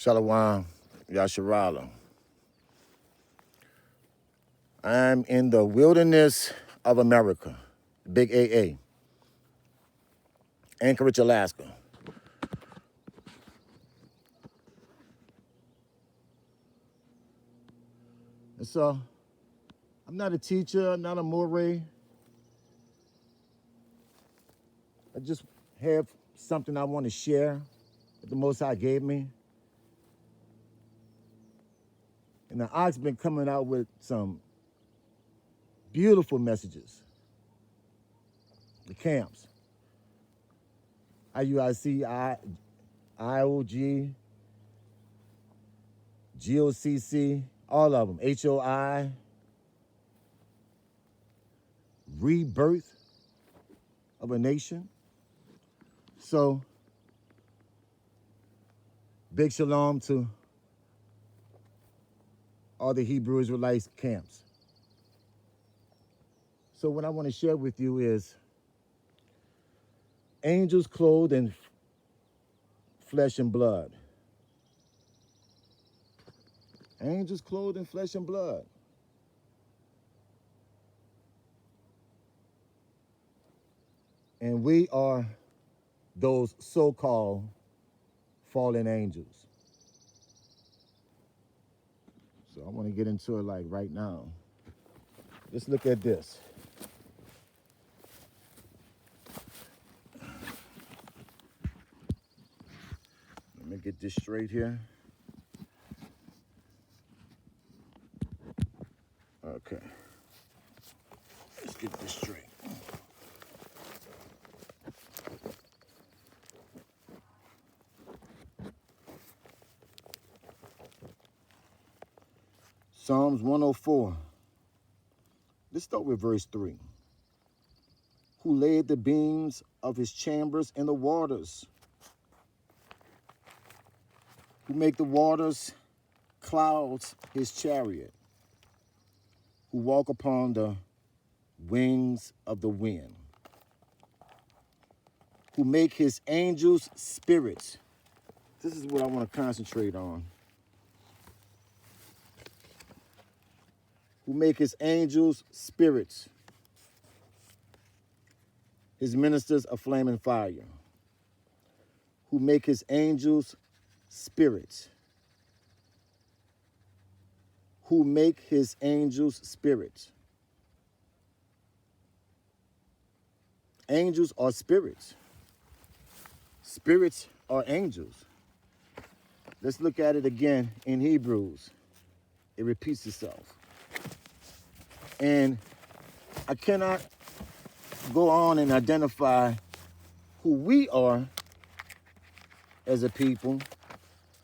Shalom, Yasharala. I'm in the wilderness of America, Big AA, Anchorage, Alaska. And so, I'm not a teacher, not a moray. I just have something I want to share that the Most High gave me. And the Ox been coming out with some beautiful messages. The camps. IUIC, IOG, GOCC, all of them. HOI, rebirth of a nation. So, big shalom to all the Hebrew Israelites camps. So what I want to share with you is angels clothed in flesh and blood. Angels clothed in flesh and blood. And we are those so-called fallen angels. So I want to get into it like right now. Let's look at this. Let me get this straight here. Okay. Let's get this straight. Psalms 104. Let's start with verse 3. Who laid the beams of his chambers in the waters? Who make the waters clouds his chariot? Who walk upon the wings of the wind? Who make his angels spirits? This is what I want to concentrate on. Who make his angels spirits, his ministers a flaming fire. Who make his angels spirits. Who make his angels spirits. Angels are spirits. Spirits are angels. Let's look at it again in Hebrews. It repeats itself. And I cannot go on and identify who we are as a people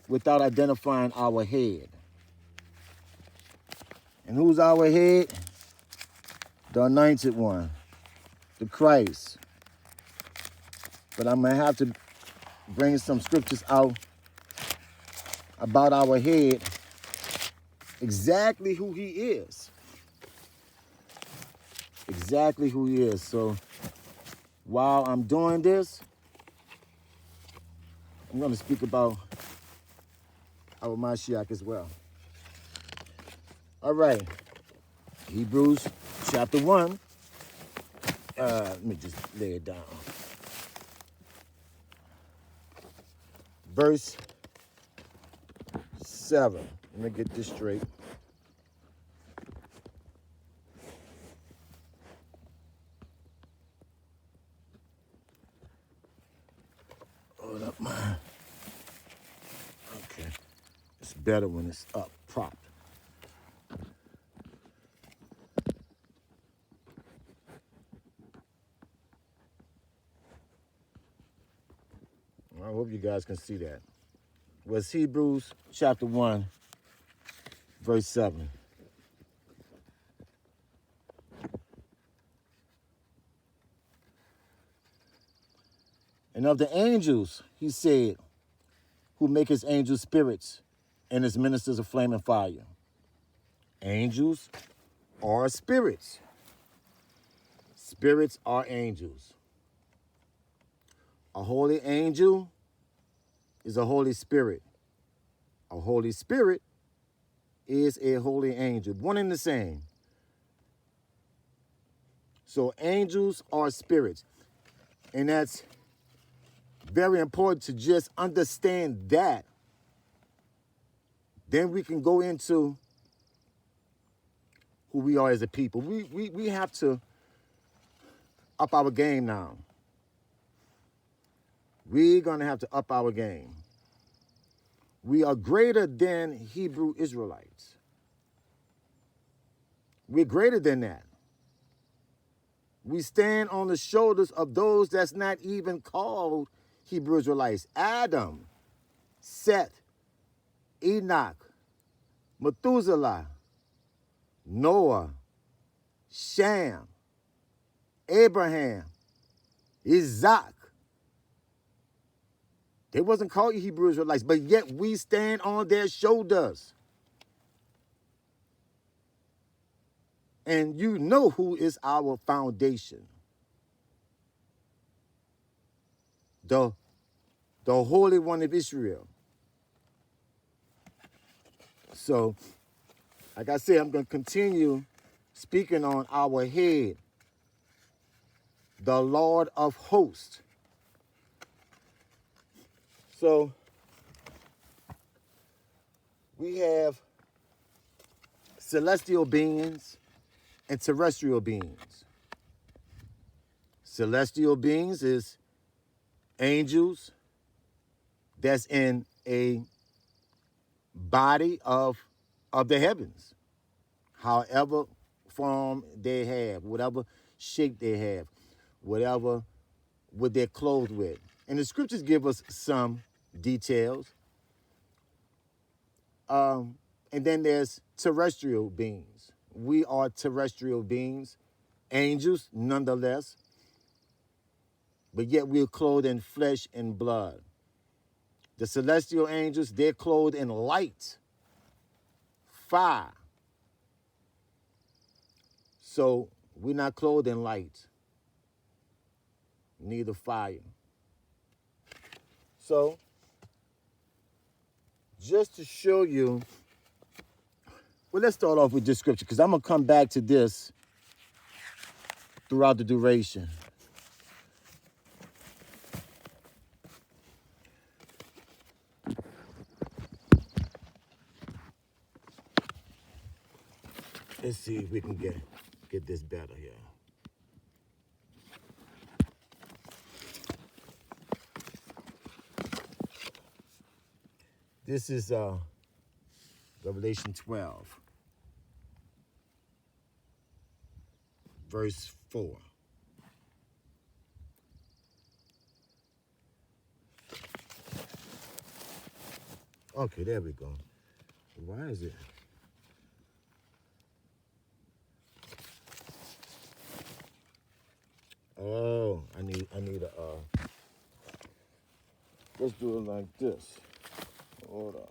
without identifying our head. And who's our head? The anointed one, the Christ. But I'm going to have to bring some scriptures out about our head, exactly who he is. Exactly who he is. So while I'm doing this, I'm going to speak about our Mashiach as well. All right. Hebrews chapter 1. Let me just lay it down. Verse 7. Let me get this straight. Hold up, man. Okay. It's better when it's up, propped. I hope you guys can see that. Well, it's Hebrews chapter 1, verse 7. And of the angels, he said, who make his angels spirits and his ministers a flaming fire. Angels are spirits. Spirits are angels. A holy angel is a Holy Spirit. A Holy Spirit is a holy angel, one and the same. So angels are spirits. And that's very important to just understand that. Then we can go into who we are as a people. We have to up our game now. We're going to have to up our game. We are greater than Hebrew Israelites. We're greater than that. We stand on the shoulders of those that's not even called Hebrew Israelites. Adam, Seth, Enoch, Methuselah, Noah, Shem, Abraham, Isaac. They wasn't called Hebrew Israelites, but yet we stand on their shoulders. And you know who is our foundation. The Holy One of Israel. So, like I said, I'm going to continue speaking on our head, the Lord of hosts. So, we have celestial beings and terrestrial beings. Celestial beings is angels that's in a body of the heavens, however form they have, whatever shape they have, whatever what they're clothed with. And the scriptures give us some details. And then there's terrestrial beings. We are terrestrial beings, angels nonetheless, but yet we're clothed in flesh and blood. The celestial angels, they're clothed in light, fire. So we're not clothed in light, neither fire. So just to show you, well, let's start off with this scripture because I'm going to come back to this throughout the duration. Let's see if we can get this better here. This is Revelation 12, verse 4. Okay, there we go. Why is it? Oh, I need a let's do it like this. Hold on.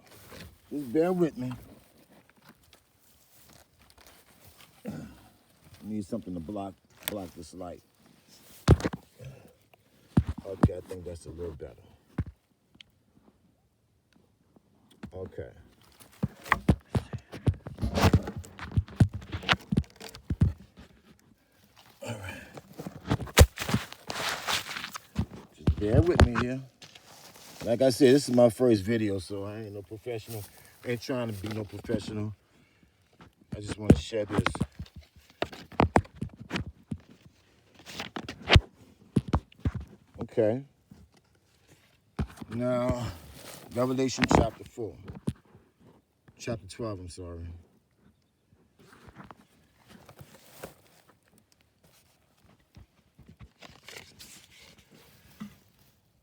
Just bear with me. Need something to block this light. Okay, I think that's a little better. Okay. All right. Just bear with me here. Like I said, this is my first video, so I ain't no professional. Ain't trying to be no professional. I just want to share this. Okay. Now, Revelation chapter 4. Chapter 12, I'm sorry.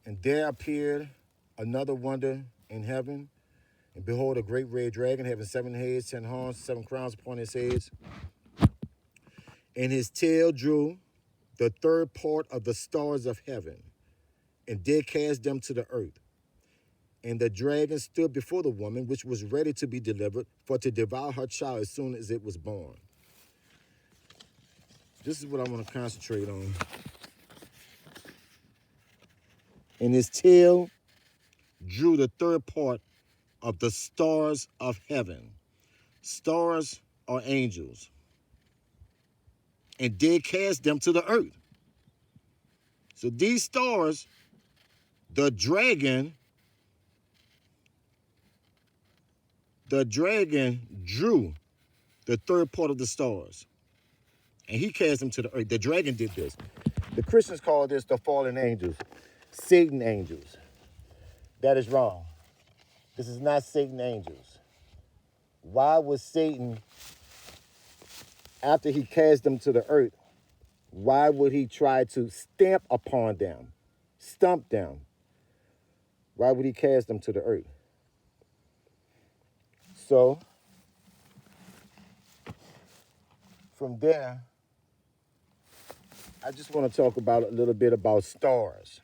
And there appeared another wonder in heaven. And behold, a great red dragon having 7 heads, 10 horns, 7 crowns upon his heads. And his tail drew the third part of the stars of heaven, and did cast them to the earth. And the dragon stood before the woman, which was ready to be delivered, for to devour her child as soon as it was born. This is what I want to concentrate on. And his tail drew the third part of the stars of heaven. Stars are angels. And did cast them to the earth. So these stars, the dragon drew the third part of the stars. And he cast them to the earth. The dragon did this. The Christians call this the fallen angels, Satan angels. That is wrong. This is not Satan angels. Why would Satan, after he cast them to the earth, why would he try to stamp upon them, stump them? Why would he cast them to the earth? So, from there, I just want to talk about a little bit about stars.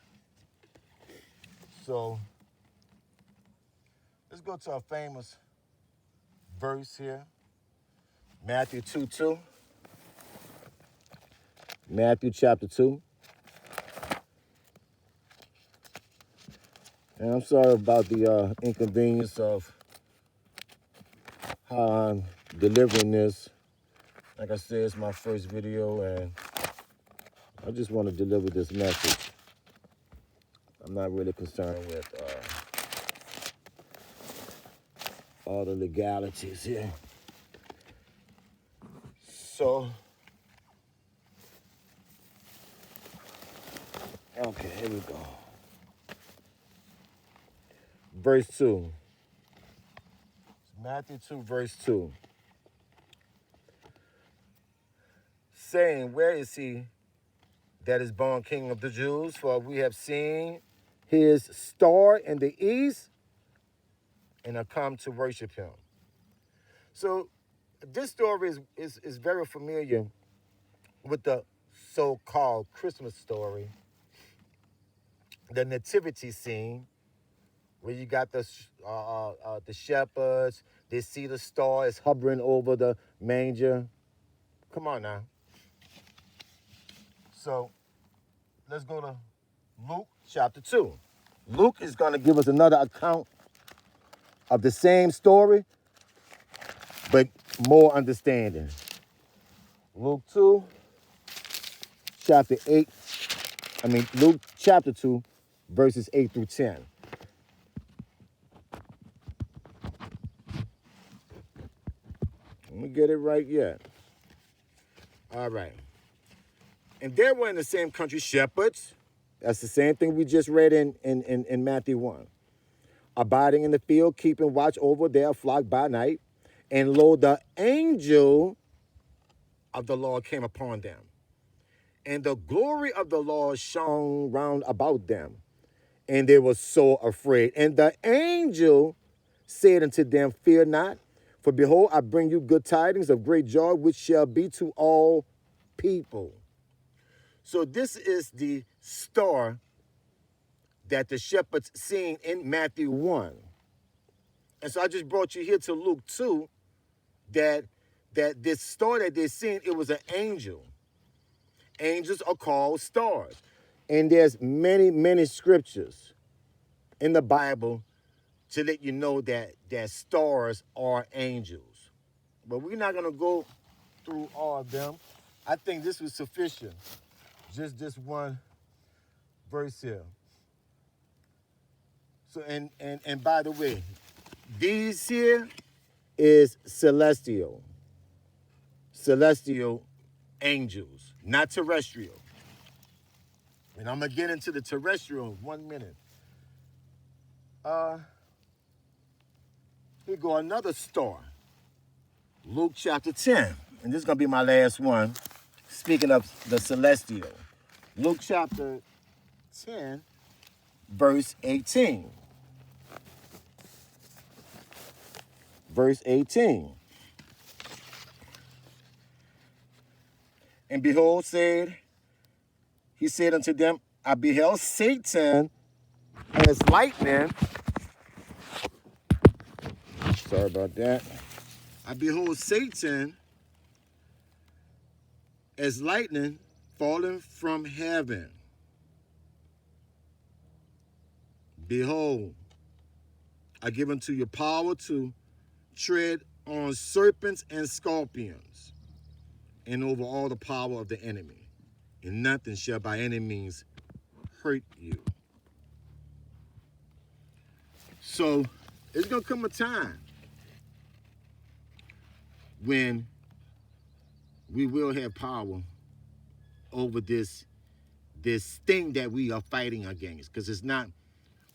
So, let's go to a famous verse here. Matthew 2:2. Matthew chapter 2. And I'm sorry about the inconvenience of how I'm delivering this. Like I said, it's my first video, and I just want to deliver this message. I'm not really concerned with all the legalities here. So, okay, here we go. Verse 2. Matthew 2, verse 2. Saying, where is he that is born King of the Jews? For we have seen his star in the east and have come to worship him. So this story is very familiar with the so-called Christmas story, the nativity scene, where you got the shepherds, they see the star is hovering over the manger. Come on now. So let's go to Luke chapter 2. Luke is going to give us another account of the same story, but more understanding. Luke 2, chapter 8. Luke chapter 2, verses 8 through 10. Let me get it right yet. All right. And there were in the same country shepherds. That's the same thing we just read in Matthew 1. Abiding in the field, keeping watch over their flock by night. And lo, the angel of the Lord came upon them. And the glory of the Lord shone round about them. And they were so afraid. And the angel said unto them, fear not, for behold, I bring you good tidings of great joy, which shall be to all people. So this is the star that the shepherds seen in Matthew 1. And so I just brought you here to Luke 2, that this star that they seen, it was an angel. Angels are called stars. And there's many, many scriptures in the Bible to let you know that stars are angels. But we're not going to go through all of them. I think this was sufficient. Just this one verse here. So, and by the way, these here is celestial angels, not terrestrial. And I'm going to get into the terrestrial in 1 minute. Here go another star. Luke chapter 10. And this is going to be my last one. Speaking of the celestial. Luke chapter 10, verse 18. Verse 18. And behold, he said unto them, I beheld Satan as lightning. Sorry about that. I behold Satan as lightning falling from heaven. Behold, I give unto you power to tread on serpents and scorpions, and over all the power of the enemy, and nothing shall by any means hurt you. So it's going to come a time when we will have power over this thing that we are fighting against, because it's not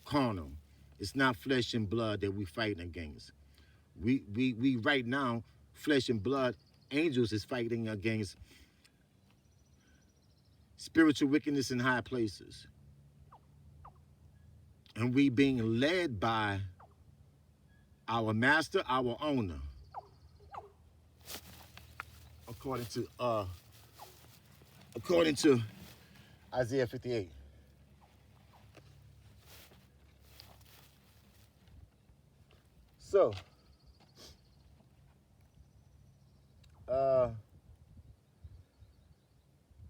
carnal. It's not flesh and blood that we're fighting against. We right now, flesh and blood, angels is fighting against spiritual wickedness in high places. And we being led by our master, our owner, according to Isaiah 58. So,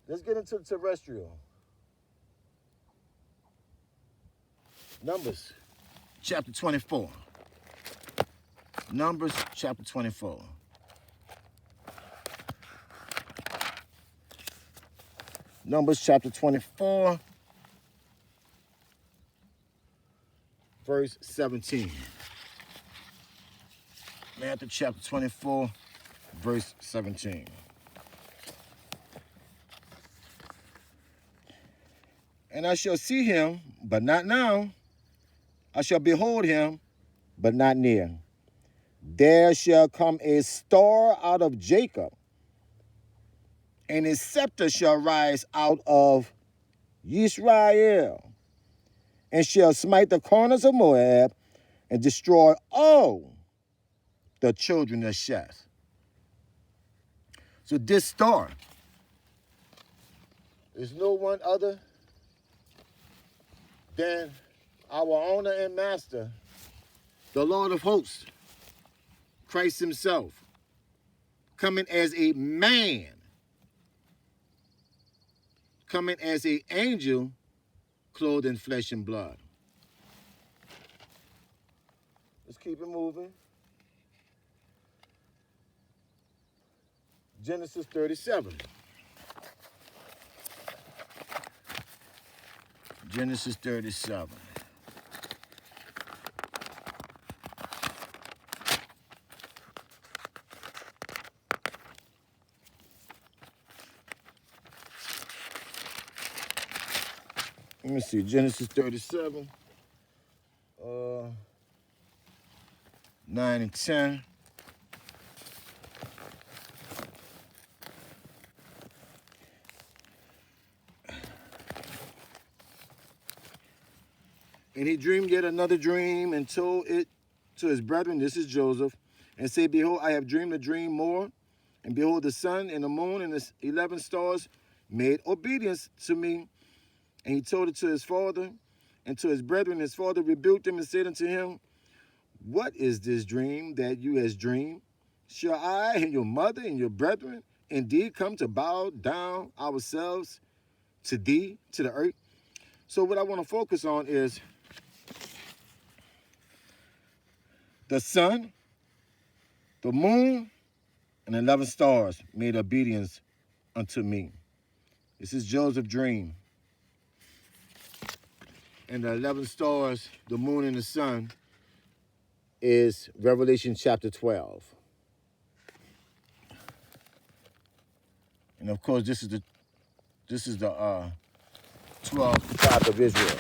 let's get into the terrestrial. Numbers chapter 24. Numbers chapter 24. Numbers chapter 24, verse 17. Matthew chapter 24, verse 17. And I shall see him, but not now. I shall behold him, but not near. There shall come a star out of Jacob, and his scepter shall rise out of Israel, and shall smite the corners of Moab, and destroy all the children of Sheth. So this star is no one other than our owner and master, the Lord of hosts, Christ himself, coming as a man, coming as an angel, clothed in flesh and blood. Let's keep it moving. Genesis 37. Genesis 37. Let me see, Genesis 37, 9 and 10. And he dreamed yet another dream and told it to his brethren, this is Joseph, and said, behold, I have dreamed a dream more. And behold, the sun and the moon and the 11 stars made obedience to me. And he told it to his father and to his brethren. His father rebuked him and said unto him, what is this dream that you has dreamed? Shall I and your mother and your brethren indeed come to bow down ourselves to thee, to the earth? So what I want to focus on is the sun, the moon, and 11 stars made obedience unto me. This is Joseph's dream. And the 11 stars, the moon and the sun, is Revelation chapter 12. And of course, this is the 12 tribes of Israel.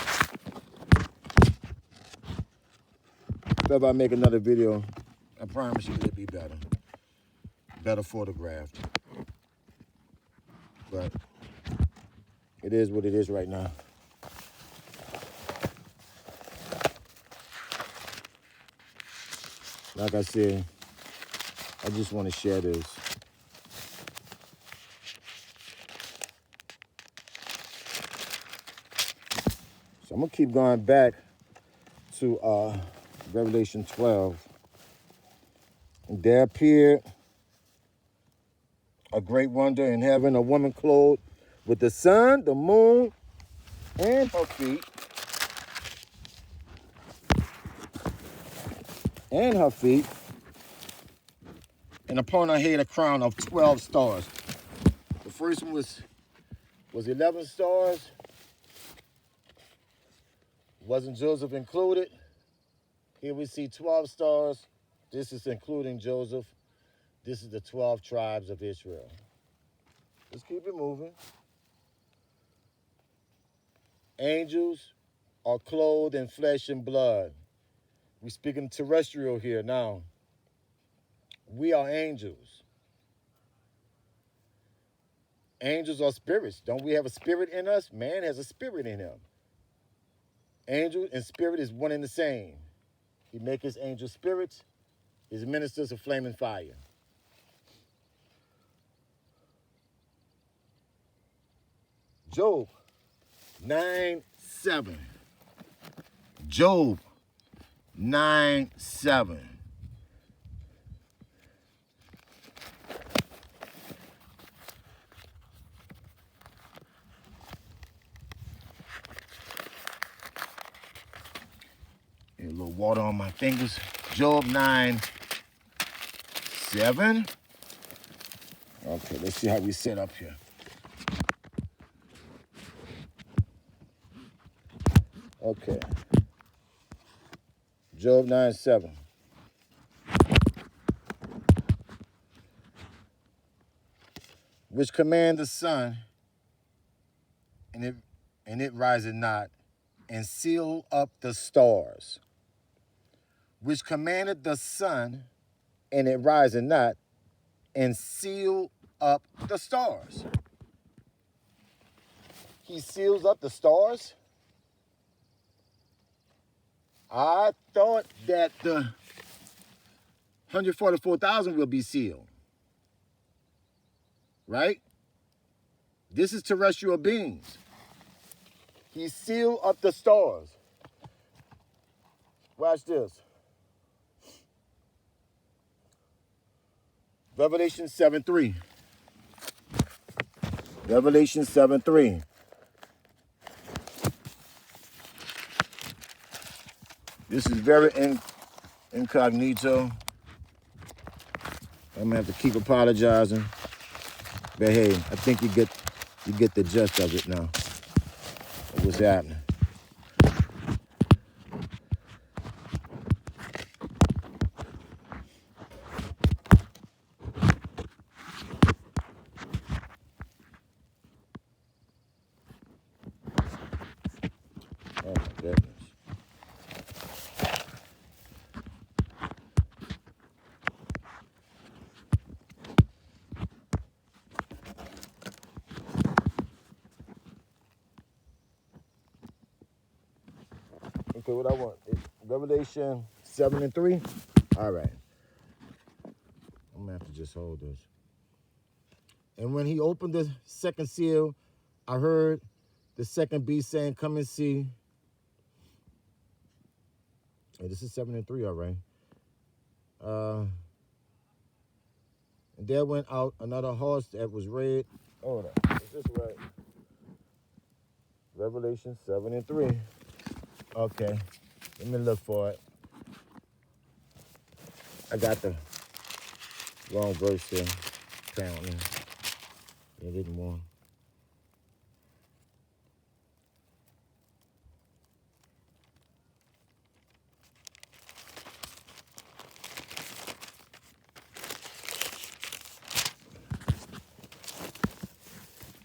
If ever I make another video, I promise you it'll be better. Better photographed. But it is what it is right now. Like I said, I just want to share this. So I'm going to keep going back to Revelation 12. And there appeared a great wonder in heaven, a woman clothed with the sun, the moon, and her feet, and her feet, and upon her head a crown of 12 stars. The first one was 11 stars. Wasn't Joseph included? Here we see 12 stars. This is including Joseph. This is the 12 tribes of Israel. Let's keep it moving. Angels are clothed in flesh and blood. We're speaking terrestrial here now. We are angels. Angels are spirits. Don't we have a spirit in us? Man has a spirit in him. Angel and spirit is one and the same. He makes his angel spirits, his ministers of flaming fire. Job 9:7. Job 9:7. A little water on my fingers. Job 9:7. Okay, let's see how we set up here. Okay. Job 9:7. Which command the sun, and it riseth not, and seal up the stars. Which commanded the sun, and it riseth not, and seal up the stars. He seals up the stars? I thought that the 144,000 will be sealed. Right? This is terrestrial beings. He sealed up the stars. Watch this. Revelation 7:3. Revelation 7:3. This is very incognito. I'm gonna have to keep apologizing. But hey, I think you get the gist of it now. Of what's happening. Oh my goodness. Okay, what I want is Revelation 7:3. All right. I'm gonna have to just hold this. And when he opened the second seal, I heard the second beast saying, "Come and see." Hey, this is 7:3, all right. And there went out another horse that was red. Hold on, is this right? Revelation 7:3. Okay, let me look for it. I got the wrong verse here. Apparently, they didn't want.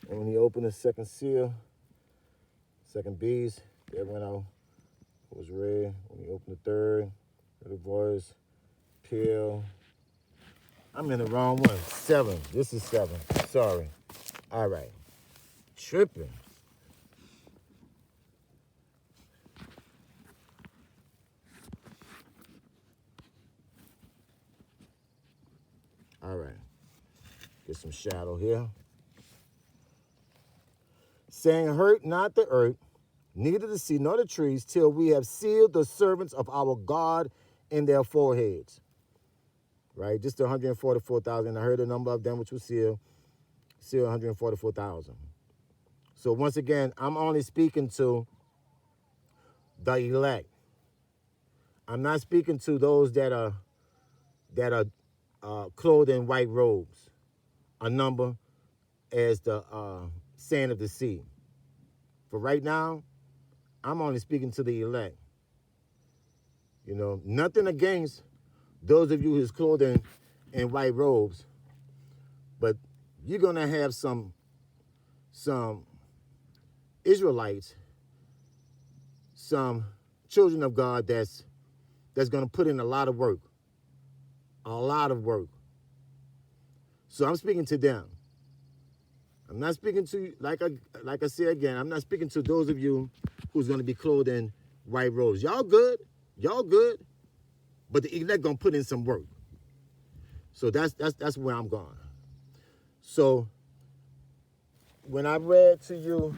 And when he opened the second seal, second beast, there went out. It was red. When he opened the third, heard a voice, pale. I'm in the wrong one. 7. This is 7. Sorry. All right. Tripping. All right. Get some shadow here. Saying, hurt not the earth, neither the sea nor the trees, till we have sealed the servants of our God in their foreheads. Right? Just the 144,000. I heard the number of them which was sealed 144,000. So once again, I'm only speaking to the elect. I'm not speaking to those that are clothed in white robes, a number as the sand of the sea. For right now, I'm only speaking to the elect. You know, nothing against those of you who's clothed in white robes, but you're gonna have some Israelites, some children of God that's gonna put in a lot of work. A lot of work. So I'm speaking to them. I'm not speaking to, like I said again, I'm not speaking to those of you who's going to be clothed in white robes. Y'all good, but the elect going to put in some work. So that's where I'm going. So when I read to you,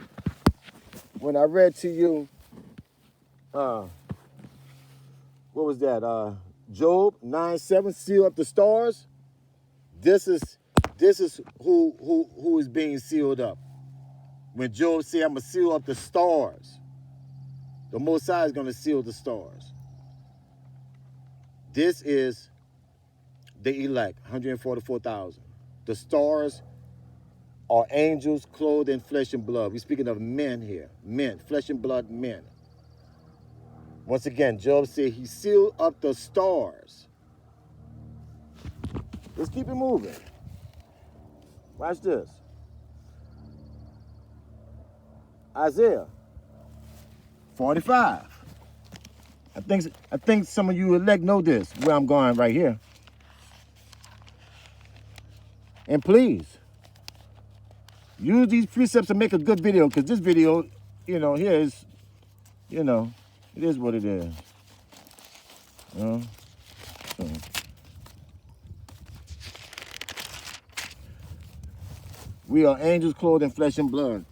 what was that? Job 9:7, seal up the stars. This is who is being sealed up. When Job said, I'm going to seal up the stars, the Most High is going to seal the stars. This is the elect, 144,000. The stars are angels clothed in flesh and blood. We're speaking of men here. Men, flesh and blood men. Once again, Job said he sealed up the stars. Let's keep it moving. Watch this. Isaiah 45. I think some of you elect know this, where I'm going right here. And please, use these precepts to make a good video, because this video, here is, it is what it is. So. We are angels clothed in flesh and blood.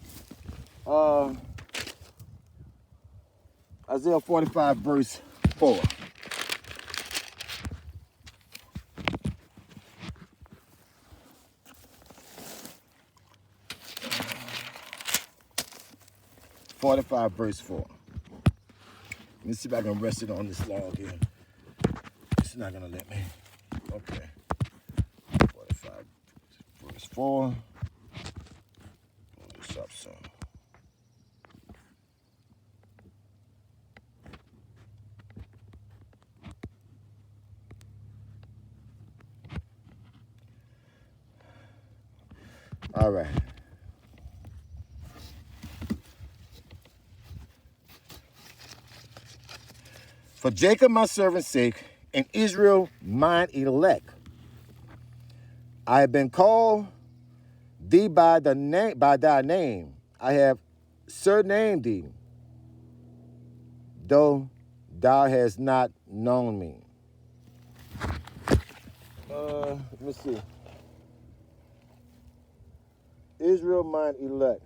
Isaiah 45, verse 4. Verse 4. Let me see if I can rest it on this log here. It's not gonna let me. Okay. 45, verse 4. Pull this up some. All right. For Jacob my servant's sake, and Israel mine elect, I have been called thee by thy name. I have surnamed thee, though thou hast not known me. Let me see. Israel mine elect.